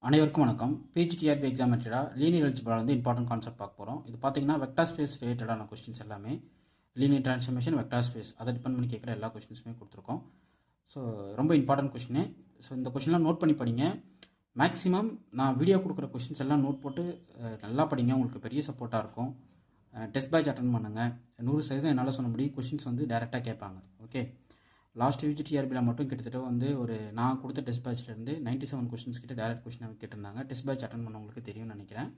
அனைவருக்கும் வணக்கம். PGTRB exam linear algebra வந்து இம்பார்ட்டன்ட் கான்செப்ட் பார்க்க போகிறோம். இது பார்த்தீங்கன்னா வெக்டார் ஸ்பேஸ் ரிலேட்டடான கொஸ்டின்ஸ் எல்லாமே லீனியர் ட்ரான்ஸ்ஃபர்மேஷன் வெக்டார் ஸ்பேஸ் அதை டிபெண்ட் பண்ணி கேட்குற எல்லா கொஸ்டின்ஸுமே கொடுத்துருக்கோம். ஸோ ரொம்ப இம்பார்ட்டன்ட் கொஸ்டின். ஸோ இந்த கொஸ்டின்லாம் நோட் பண்ணி படிங்க. மேக்ஸிமம் நான் வீடியோ கொடுக்குற கொஸ்டின்ஸ் எல்லாம் நோட் போட்டு நல்லா படிங்க. உங்களுக்கு பெரிய சப்போர்ட்டாக இருக்கும். டெஸ்ட் பேட்ச் அட்டன் பண்ணுங்கள். 100% என்னால் சொல்ல முடியும். கொஸ்டின்ஸ் வந்து டேரெக்டாக கேட்பாங்க. ஓகே, லாஸ்ட் யூஜிடிஆர்பியில் மட்டும் கிட்டத்தட்ட வந்து நான் கொடுத்த டெஸ்ட் பேட்ச்லேருந்து 97 கொஸ்டின்ஸ் கிட்ட டேரக்ட் கொஸ்டின் கேட்டிருந்தாங்க. டெஸ்ட் பேட்ச் அட்டன் பண்ணவங்களுக்கு தெரியும்னு நினைக்கிறேன்.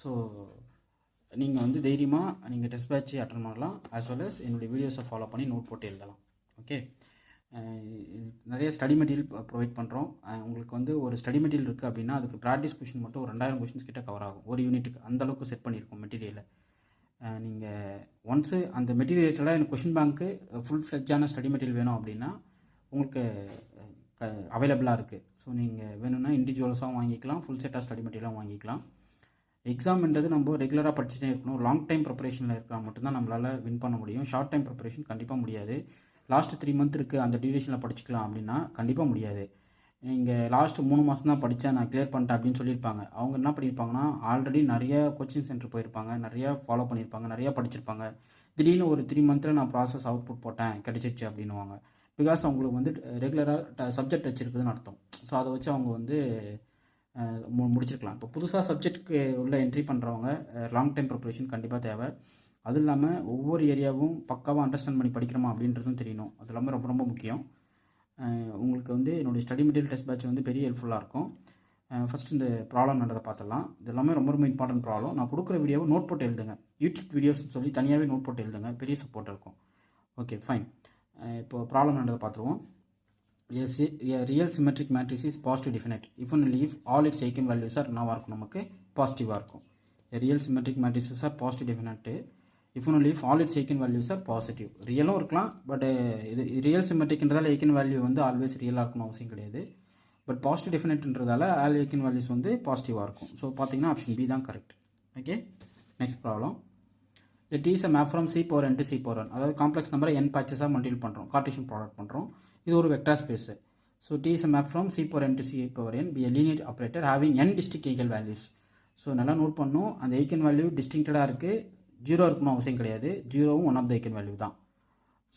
ஸோ நீங்கள் வந்து தைரியமாக நீங்கள் டெஸ்ட் பேட்ச் அட்டன் பண்ணலாம். ஆஸ் வெல் அஸ் என்னுடைய வீடியோஸை ஃபாலோ பண்ணி நோட் போட்டு எழுதலாம். ஓகே, நிறைய ஸ்டடி மெட்டீரியல் ப்ரொவைட் பண்ணுறோம். உங்களுக்கு வந்து ஒரு ஸ்டடி மெட்டீரியல் இருக்குது அப்படின்னா அதுக்கு ப்ராக்டிஸ் கொஸ்டின் மட்டும் ஒரு 2000 கொஸ்டின்ஸ் கிட்ட கவர் ஆகும் ஒரு யூனிட்டுக்கு. அந்தளவுக்கு செட் பண்ணியிருக்கோம் மெட்டீரியலை. நீங்கள் ஒன்ஸு அந்த மெட்டீரியல்ஸெல்லாம் எனக்கு கொஷின் பேங்க்கு ஃபுல் ஃப்ளெட்ஜான ஸ்டடி மெட்டீரியல் வேணும் அப்படின்னா உங்களுக்கு அவைலபிளாக இருக்குது. ஸோ நீங்கள் வேணும்னா இண்டிவிஜுவல்ஸாகவும் வாங்கிக்கலாம், ஃபுல் செட்டாக ஸ்டடி மெட்டீரியலாகவும் வாங்கிக்கலாம். எக்ஸாம்ன்றது நம்ம ரெகுலராக படிச்சுட்டே இருக்கணும். லாங் டைம் ப்ரிப்பரேஷனில் இருக்கிற மட்டும்தான் நம்மளால் வின் பண்ண முடியும். ஷார்ட் டைம் ப்ரிப்பரேஷன் கண்டிப்பாக முடியாது. லாஸ்ட்டு 3 மந்த் இருக்குது அந்த டியூரேஷனில் படிச்சுக்கலாம் அப்படின்னா கண்டிப்பாக முடியாது. நீங்கள் லாஸ்ட்டு 3 மாதம் தான் படித்தேன், நான் கிளியர் பண்ணிட்டேன் அப்படின்னு சொல்லியிருப்பாங்க. அவங்க என்ன பண்ணியிருப்பாங்கன்னா ஆல்ரெடி நிறைய கோச்சிங் சென்டர் போயிருப்பாங்க, நிறையா ஃபாலோ பண்ணியிருப்பாங்க, நிறையா படிச்சிருப்பாங்க. திடீர்னு ஒரு 3 மந்த்தில் நான் ப்ராசஸ் அவுட்புட் போட்டேன் கிடச்சிருச்சு அப்படின்னுவாங்க. பிகாஸ் அவங்களுக்கு வந்து ரெகுலராக சப்ஜெக்ட் வச்சுருக்குதுன்னு அர்த்தம். ஸோ அதை வச்சு அவங்க வந்து முடிச்சிருக்கலாம். இப்போ புதுசாக சப்ஜெக்ட்டுக்கு உள்ள என்ட்ரி பண்ணுறவங்க லாங் டைம் ப்ரிப்பரேஷன் கண்டிப்பாக தேவை. அதுவும் இல்லாமல் ஒவ்வொரு ஏரியாவும் பக்காவாக அண்டர்ஸ்டாண்ட் பண்ணி படிக்கிறோமா அப்படின்றதும் தெரியணும். அது எல்லாமே ரொம்ப ரொம்ப முக்கியம். உங்களுக்கு வந்து என்னுடைய ஸ்டடி மெட்டீரியல் டெஸ்ட் பேட்ச் வந்து பெரிய ஹெல்ப்ஃபுல்லாக இருக்கும். ஃபஸ்ட் இந்த ப்ராப்ளம் நடந்ததை பார்த்துடலாம். இது எல்லாமே ரொம்ப ரொம்ப இம்பார்ட்டன்ட் ப்ராப்ளம். நான் கொடுக்குற வீடியோவை நோட் போட்டு எழுதுங்க. யூடியூப் வீடியோஸ்னு சொல்லி தனியாகவே நோட் போட்டு எழுதுங்க, பெரிய சப்போர்ட் இருக்கும். Okay fine. இப்போது ப்ராப்ளம் நடந்ததை பார்த்துருவோம். Real symmetric matrix is positive definite if and leave all its eigen values are என்னவாக இருக்கும், நமக்கு பாசிட்டிவாக இருக்கும். Real symmetric matrices are positive definite if one leave all its eigen values are positive. ரியலும் இருக்கலாம், பட் இது ரியல் சிமெட்ரிக்ன்றதால eigen value வந்து ஆல்வேஸ் ரியலாக இருக்கணும் அவசியம் கிடையாது. பட் பாசிட்டிவ் டெஃபினட்ன்றதால ஆல் ஐகன் வேல்யூஸ் வந்து பாசிட்டிவாக இருக்கும். ஸோ பார்த்தீங்கன்னா ஆப்ஷன் பி தான் correct. Okay, next problem. It is a map from C power n to C power n. அதாவது காம்ப்ளெக்ஸ் நம்பரை n பேச்சஸாக மல்டிபிள் பண்ணுறோம், கார்ட்டீசியன் ப்ராடக்ட் பண்ணுறோம். இது ஒரு vector space. So T is a map from C power n to C power n be a linear operator having n distinct eigen values. So நல்லா note பண்ணணும். அந்த eigen value டிஸ்டிங்க்டாக இருக்குது, 0 இருக்கணும் அவசியம் கிடையாது. 0வும் one of the eigen value தான்.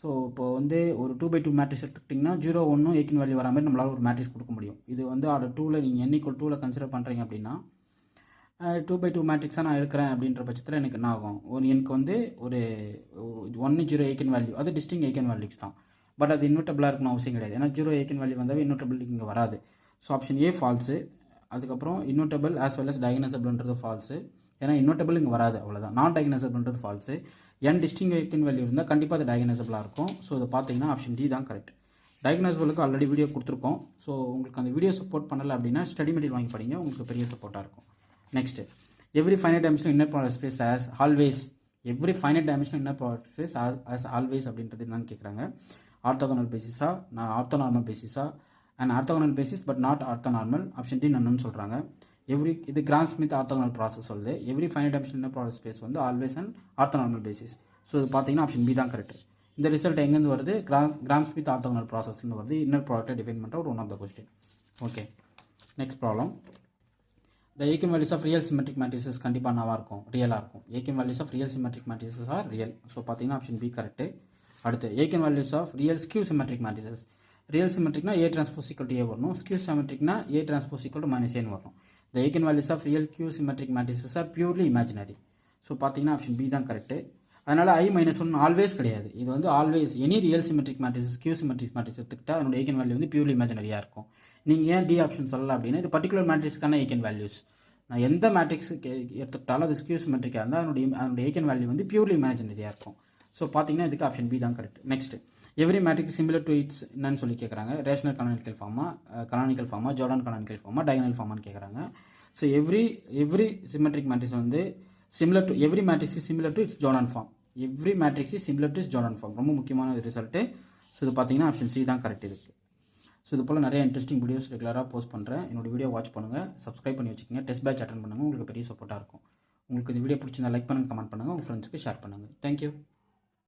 So இப்போ வந்து ஒரு 2x2 மேட்ரிக்ஸ் எடுத்துக்கிட்டிங்கன்னா 0 1 ஐகன் வேல்யூ வர மாதிரி நம்மளால் ஒரு மேட்ரிக்ஸ் கொடுக்க முடியும். இது வந்து ஆர்டர் 2ல் நீங்கள் n = 2ல் கன்சிடர் பண்ணுறீங்க அப்படின்னா 2x2 மேட்ரிக்ஸாக நான் எடுக்கிறேன் அப்படின்ற பட்சத்தில் எனக்கு என்ன ஆகும், எனக்கு வந்து ஒரு 1 0 ஐகன் வேல்யூ, அது டிஸ்டிங் ஐகன் வேல்யூஸ் தான். பட் அது இன்வெர்ட்டபிளாக இருக்கணும் அவசியம் கிடையாது. ஏன்னா 0 ஐகன் வேல்யூ வந்தாவே இன்வெர்ட்டபிள் இங்கே வராது. So option A falls. அதுக்கப்புறம் invertible as well as டயகனசபிள்ன்றது falls. ஏன்னா இன்வெர்ட்டபிள் இங்கே வராது, அவ்வளோதான். நான் டயகனசபிள்ன்றது ஃபால்ஸு. n டிஸ்டிங் ஐகன் வேல்யூ இருந்தால் கண்டிப்பாக அது டயகனசபிளாக இருக்கும். ஸோ இதை பார்த்தீங்கன்னா ஆப்ஷன் டி தான் கரெக்ட். டயகனசபிளுக்கு ஆல்ரெடி வீடியோ கொடுத்துருக்கோம். ஸோ உங்களுக்கு அந்த வீடியோ சப்போர்ட் பண்ணலை அப்படின்னா ஸ்டடி மெட்டீரியல் வாங்கி படிங்க, உங்களுக்கு பெரிய சப்போர்ட்டாக இருக்கும். Next, every finite dimensional inner product space has always. Every finite dimensional inner product space has always அப்படின்றது என்னன்னு கேட்குறாங்க. ஆர்த்தோகனல் பேசிஸா, நான் ஆர்த்தோநார்மல் பேசிஸா, and orthogonal basis but not orthonormal. Option D நன்னு சொல்கிறாங்க. இது கிராம் ஸ்மித் ஆர்த்தோகனல் ப்ராசஸ் சொல்லுது. Every finite dimensional inner product space வந்து always and orthonormal basis. So இது பார்த்தீங்கன்னா ஆப்ஷன் பி தான் கரெக்ட். இந்த ரிசல்ட் எங்கேருந்து வருது, கிராம் ஸ்மித் ஆர்த்தோகனல் ப்ராசஸ்லேருந்து வருது. இன்னர் ப்ராடக்ட்டை டிஃபைன் பண்ணுற ஒரு one of the question. Okay, next problem. The eigen values of real symmetric matrices கண்டிப்பாக என்னவாக இருக்கும், ரியலாக இருக்கும். Eigen values of real symmetric matrices are real. So பார்த்தீங்கன்னா ஆப்ஷன் பி கரெக்ட். அடுத்து eigen values of real skew symmetric matrices. Real சிமெட்ரிக்னா A transpose equal to A வரணும். Skew சிமெட்ரிக்னா A transpose equal to -A வரணும். The eigen values of real skew symmetric matrices are purely imaginary. So பார்த்தீங்கன்னா option B தான் correct. அதனால் I-1 always கிடையாது. இது வந்து always any real symmetric matrix skew symmetric matrix எடுத்துக்கிட்டால் அதனுடைய ஐகன் வேல்யூ வந்து பியூர்லி இமேஜினரியாக இருக்கும். நீங்கள் ஏன் டி ஆப்ஷன் சொல்லலாம் அப்படின்னா இது பர்டிகுலர் மேட்ரிக்ஸ்க்கான ஐகன் வேல்யூஸ். நான் எந்த மேட்ரிக்ஸ் எடுத்துக்கிட்டாலும் அது ஸ்கியூ சிமெட்ரிக்காக இருந்தால் அதனுடைய ஐகன் வேல்யூ வந்து பியூர்லி இமேஜினரியாக இருக்கும். ஸோ பார்த்தீங்கன்னா இதுக்கு ஆப்ஷன் பி தான் correct. Next, every matrix similar to its என்னன்னு சொல்லி கேட்குறாங்க. ரேஷனல் கனானிக்கல் ஃபார்மா, ஜோர்டான் கனானிக்கல் ஃபார்மா, டயகனல் ஃபார்மான்னு கேட்குறாங்க. ஸோ எவ்ரி சிமெட்ரிக் மேட்ரிக்ஸ் வந்து similar to every matrix is similar to its Jordan form. Every matrix is similar to its Jordan form. ரொம்ப முக்கியமான ரிசல்ட்டு. ஸோ இது பார்த்தீங்கன்னா ஆப்ஷன் சி தான் கரெக்ட் இதுக்கு. ஸோ இது போல் நிறைய இன்ட்ரெஸ்டிங் வீடியோஸ் ரெகுலராக போஸ்ட் பண்ணுறேன். என்னோட வீடியோ வாட்ச் பண்ணுங்கள், சப்ஸ்கிரைப் பண்ணி வச்சுக்கோங்க, டெஸ்ட் பேட்ச் அட்டன் பண்ணுங்கள், உங்களுக்கு பெரிய சப்போர்ட்டாக இருக்கும். உங்களுக்கு இந்த வீடியோ பிடிச்சிருந்தா லைக் பண்ணுங்கள், கமெண்ட் பண்ணுங்கள், உங்கள் ஃப்ரெண்ட்ஸுக்கு ஷேர் பண்ணுங்கள். தேங்க்யூ.